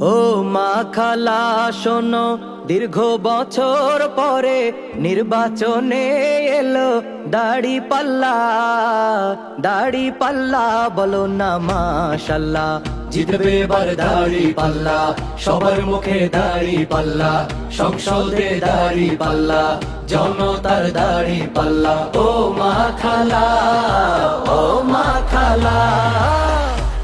ও মা খালা শোনো, দীর্ঘ বছর পরে নির্বাচনে এলো দাড়ি পাল্লা। দাড়ি পাল্লা বলো না মাশাল্লাহ, জিতবে এবার দাড়ি পাল্লা, সবার মুখে দাড়ি পাল্লা, সংসদে দাড়ি পাল্লা, জনতার দাড়ি পাল্লা। ও মা খালা, ও মা খালা।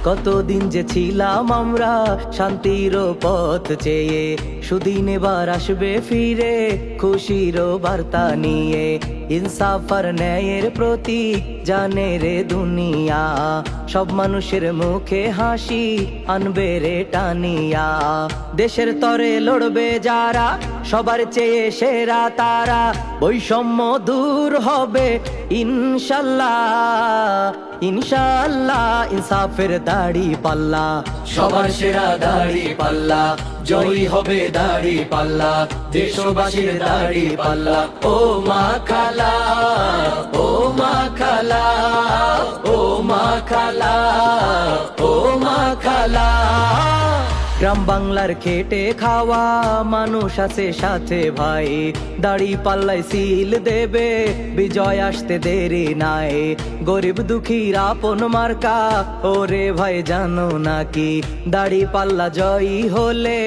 কতদিন যে ছিলাম আমরা শান্তির পথ চেয়ে, সুদিন এবার আসবে ফিরে খুশির বার্তা নিয়ে। ইনসাফ আর ন্যায়ের প্রতীক জানে রে দুনিয়া, সব মানুষের মুখে হাসি আনবে রে টানিয়া। দেশের তরে লড়বে যারা, সবার চেয়ে সেরা তারা, বৈষম্য দূর হবে ইনশাল্লাহ। ইনশাল্লাহ ইনসাফের দাড়ি পাল্লা, সবার সেরা দাড়ি পাল্লা, জয়ী হবে দাড়ি পাল্লা, দেশবাসীর দাড়ি পাল্লা। ও মা খালা, ও মা খালা, ও মা খালা, ও মা খালা। গ্রাম বাংলার খেটে খাওয়া মানুষ আছে সাথে ভাই, দাড়ি পাল্লাই সিল দেবে বিজয় আসতে দেরি নাই। গরিব দুঃখীর আপন মার্কা ওরে ভাই জানো নাকি, দাড়ি পাল্লা জয়ী হলে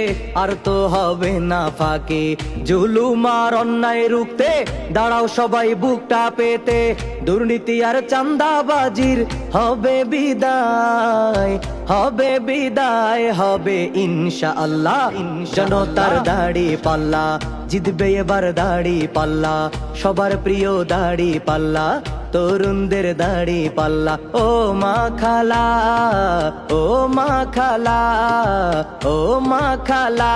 আর তো হবে না ফাঁকি। জুলুম আর অন্যায় রুখতে দাঁড়াও সবাই বুকটা পেতে, দুর্নীতি আর চাঁদাবাজির হবে বিদায়, হবে বিদায়, হবে ইনশাআল্লাহ। জনতার দাড়ি পাল্লা, জিতবে এবার দাড়ি পাল্লা, সবার প্রিয় দাড়ি পাল্লা, তরুণদের দাড়ি পাল্লা। ও মা খালা, ও মা খালা, ও মা খালা।